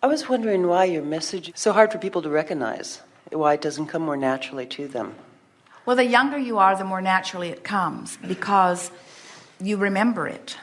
I was wondering why your message is so hard for people to recognize, why it doesn't come more naturally to them. Well, the younger you are, the more naturally it comes, because you remember it.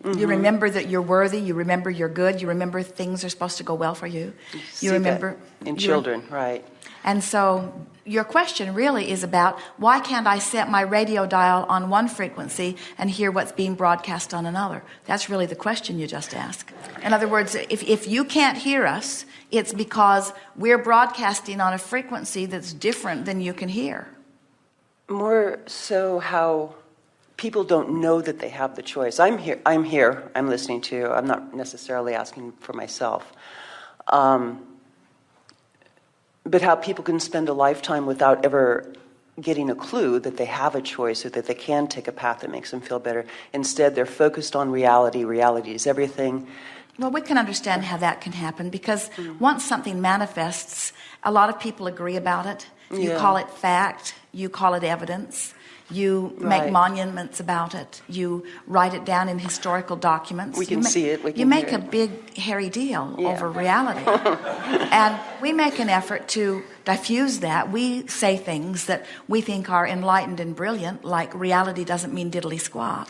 Mm-hmm. You remember that you're worthy. You remember you're good. You remember things are supposed to go well for you. You remember in children, right? And so your question really is about, why can't I set my radio dial on one frequency and hear what's being broadcast on another? That's really the question you just asked. In other words, if you can't hear us, it's because we're broadcasting on a frequency that's different than you can hear. More so how people don't know that they have the choice. I'm here, I'm listening to you. I'm not necessarily asking for myself. But how people can spend a lifetime without ever getting a clue that they have a choice or that they can take a path that makes them feel better. Instead, they're focused on reality. Reality is everything. Well, we can understand how that can happen, because once something manifests, a lot of people agree about it. You call it fact. You call it evidence. You make monuments about it. You write it down in historical documents. We can see it. You make a big, hairy deal over reality. And we make an effort to diffuse that. We say things that we think are enlightened and brilliant, like reality doesn't mean diddly squat.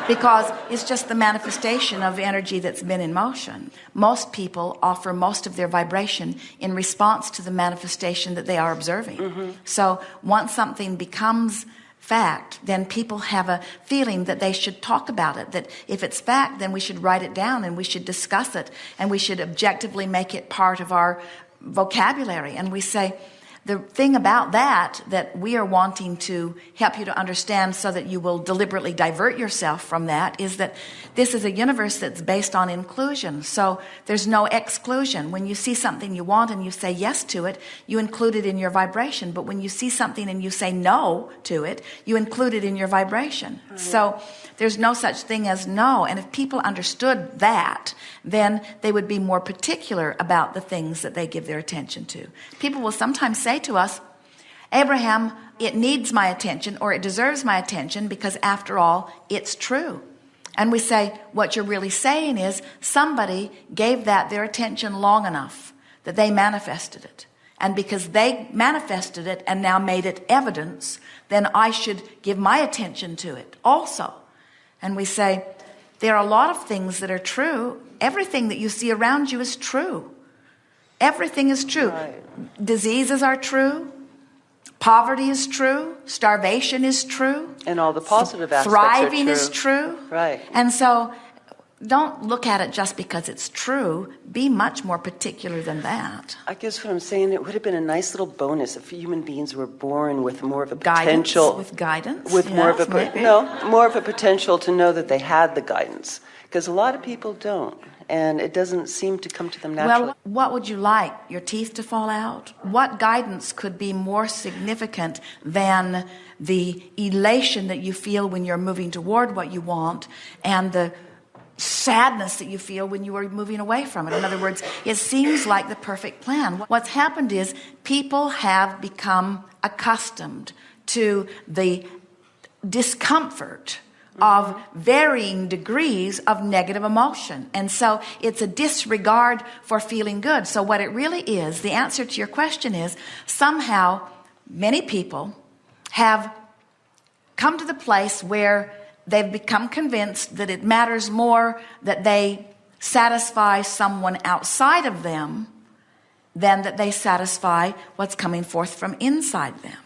Because it's just the manifestation of energy that's been in motion. Most people offer most of their vibration in response to the manifestation that they are observing. Mm-hmm. So once something becomes fact, then people have a feeling that they should talk about it, that if it's fact, then we should write it down and we should discuss it and we should objectively make it part of our vocabulary. And we say, the thing about that we are wanting to help you to understand so that you will deliberately divert yourself from that is that this is a universe that's based on inclusion. So there's no exclusion. When you see something you want and you say yes to it, you include it in your vibration. But when you see something and you say no to it, you include it in your vibration. Mm-hmm. So there's no such thing as no. And if people understood that, then they would be more particular about the things that they give their attention to. People will sometimes say to us, Abraham, it needs my attention or it deserves my attention because after all, it's true. And we say, what you're really saying is somebody gave that their attention long enough that they manifested it. And because they manifested it and now made it evidence, then I should give my attention to it also. And we say, there are a lot of things that are true. Everything that you see around you is true. Everything is true. Right. Diseases are true. Poverty is true. Starvation is true. And all the positive aspects Thriving are true. is true. Right. And so don't look at it just because it's true. Be much more particular than that. I guess what I'm saying, it would have been a nice little bonus if human beings were born with more of a potential. Guidance? With more of a potential to know that they had the guidance. Because a lot of people don't. And it doesn't seem to come to them naturally. Well, what would you like? Your teeth to fall out? What guidance could be more significant than the elation that you feel when you're moving toward what you want and the sadness that you feel when you are moving away from it? In other words, it seems like the perfect plan. What's happened is people have become accustomed to the discomfort of varying degrees of negative emotion. And so it's a disregard for feeling good. So what it really is, the answer to your question is, somehow many people have come to the place where they've become convinced that it matters more that they satisfy someone outside of them than that they satisfy what's coming forth from inside them.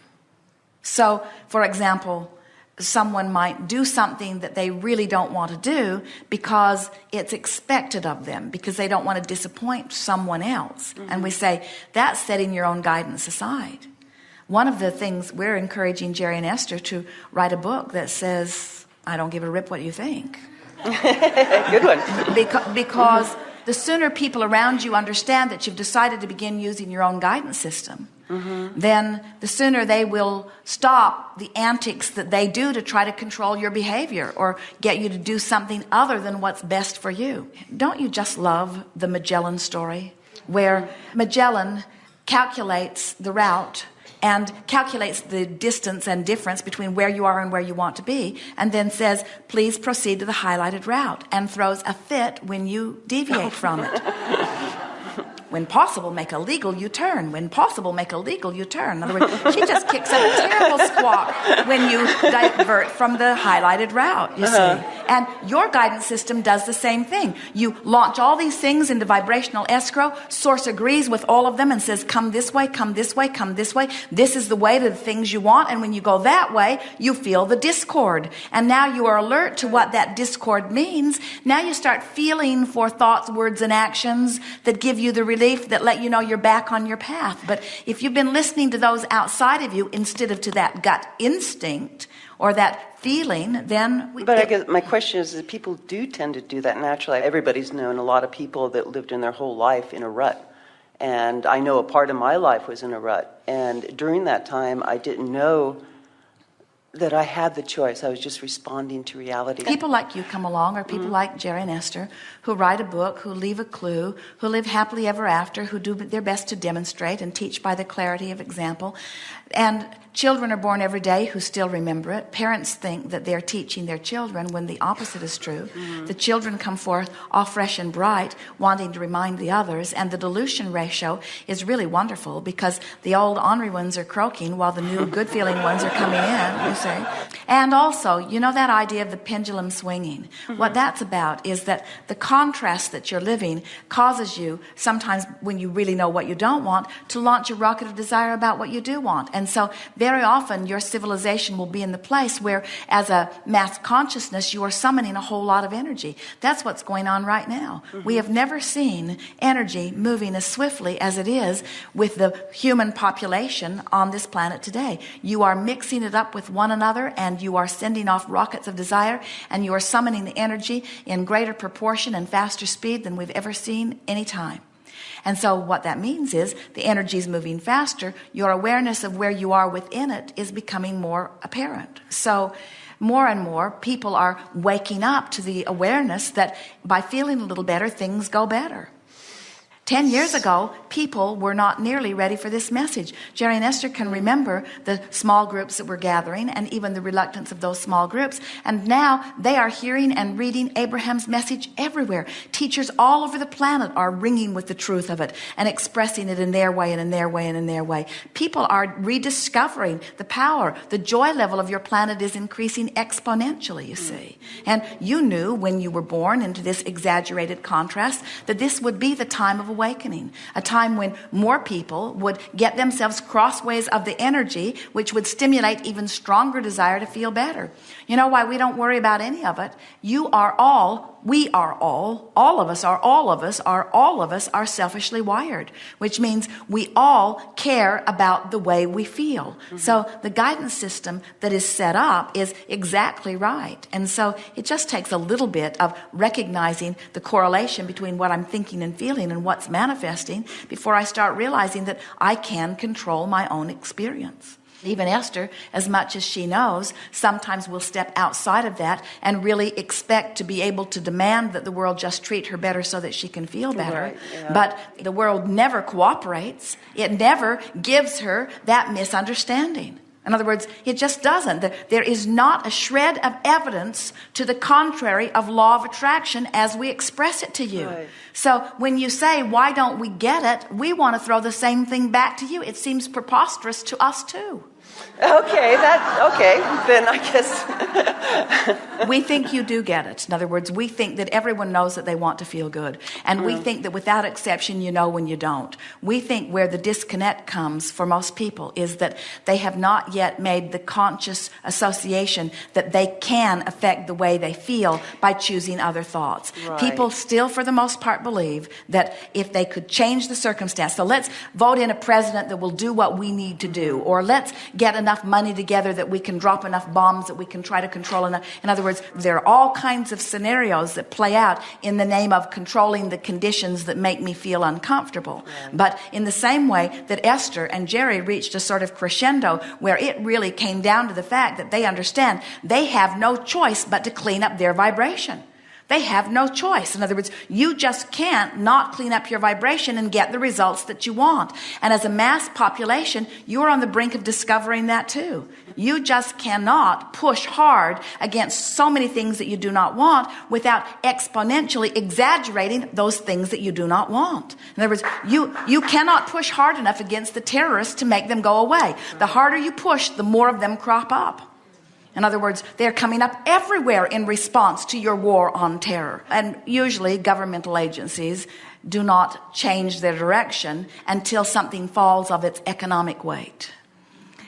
So, for example, someone might do something that they really don't want to do because it's expected of them, because they don't want to disappoint someone else. Mm-hmm. And we say, that's setting your own guidance aside. One of the things we're encouraging Jerry and Esther to write a book that says, I don't give a rip what you think. Good one. Because the sooner people around you understand that you've decided to begin using your own guidance system, then the sooner they will stop the antics that they do to try to control your behavior or get you to do something other than what's best for you. Don't you just love the Magellan story, where Magellan calculates the route and calculates the distance and difference between where you are and where you want to be, and then says, please proceed to the highlighted route, and throws a fit when you deviate from it. When possible, make a legal U-turn. When possible, make a legal U-turn. In other words, she just kicks up a terrible squawk when you divert from the highlighted route, you see. And your guidance system does the same thing. You launch all these things into vibrational escrow. Source agrees with all of them and says, come this way, come this way, come this way. This is the way to the things you want. And when you go that way, you feel the discord. And now you are alert to what that discord means. Now you start feeling for thoughts, words, and actions that give you the relief that let you know you're back on your path. But if you've been listening to those outside of you instead of to that gut instinct or that feeling, then... But I guess my question is that people do tend to do that naturally. Everybody's known a lot of people that lived in their whole life in a rut. And I know a part of my life was in a rut. And during that time, I didn't know that I had the choice. I was just responding to reality. People like you come along, or people like Jerry and Esther, who write a book, who leave a clue, who live happily ever after, who do their best to demonstrate and teach by the clarity of example. And children are born every day who still remember it. Parents think that they're teaching their children when the opposite is true. The children come forth all fresh and bright, wanting to remind the others. And the dilution ratio is really wonderful because the old ornery ones are croaking while the new good-feeling ones are coming in, you see. And also, you know that idea of the pendulum swinging? What that's about is that the contrast that you're living causes you, sometimes when you really know what you don't want, to launch a rocket of desire about what you do want. And so very often your civilization will be in the place where, as a mass consciousness, you are summoning a whole lot of energy. That's what's going on right now. We have never seen energy moving as swiftly as it is with the human population on this planet today. You are mixing it up with one another, and you are sending off rockets of desire, and you are summoning the energy in greater proportion and faster speed than we've ever seen any time. And so what that means is the energy is moving faster. Your awareness of where you are within it is becoming more apparent. So more and more people are waking up to the awareness that by feeling a little better, things go better. 10 years ago, people were not nearly ready for this message. Jerry and Esther can remember the small groups that were gathering and even the reluctance of those small groups. And now they are hearing and reading Abraham's message everywhere. Teachers all over the planet are ringing with the truth of it and expressing it in their way and in their way and in their way. People are rediscovering the power. The joy level of your planet is increasing exponentially, you see. And you knew when you were born into this exaggerated contrast that this would be the time of awakening, a time when more people would get themselves crossways of the energy, which would stimulate even stronger desire to feel better. You know why we don't worry about any of it? You are all, we are all of us are selfishly wired, which means we all care about the way we feel. So the guidance system that is set up is exactly right. And so it just takes a little bit of recognizing the correlation between what I'm thinking and feeling and what's manifesting before I start realizing that I can control my own experience. Even Esther, as much as she knows, sometimes will step outside of that and really expect to be able to demand that the world just treat her better so that she can feel better. Right, yeah. But the world never cooperates. It never gives her that misunderstanding. In other words, it just doesn't. There is not a shred of evidence to the contrary of law of attraction as we express it to you. Right. So when you say, why don't we get it? We want to throw the same thing back to you. It seems preposterous to us too. Okay, then I guess. We think you do get it. In other words, we think that everyone knows that they want to feel good. And we think that without exception, you know when you don't. We think where the disconnect comes for most people is that they have not yet made the conscious association that they can affect the way they feel by choosing other thoughts. Right. People still, for the most part, believe that if they could change the circumstance, so let's vote in a president that will do what we need to do, or let's get enough money together that we can drop enough bombs that we can try to control enough. In other words, there are all kinds of scenarios that play out in the name of controlling the conditions that make me feel uncomfortable. Right. But in the same way that Esther and Jerry reached a sort of crescendo where it really came down to the fact that they understand they have no choice but to clean up their vibration. They have no choice. In other words, you just can't not clean up your vibration and get the results that you want. And as a mass population, you're on the brink of discovering that too. You just cannot push hard against so many things that you do not want without exponentially exaggerating those things that you do not want. In other words, you cannot push hard enough against the terrorists to make them go away. The harder you push, the more of them crop up. In other words, they're coming up everywhere in response to your war on terror. And usually governmental agencies do not change their direction until something falls of its economic weight.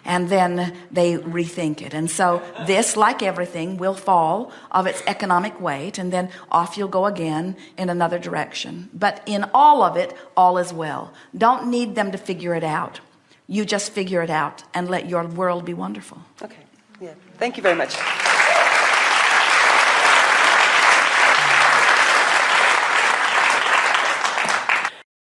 And then they rethink it. And so this, like everything, will fall of its economic weight, and then off you'll go again in another direction. But in all of it, all is well. Don't need them to figure it out. You just figure it out and let your world be wonderful. Okay. Yeah. Thank you very much.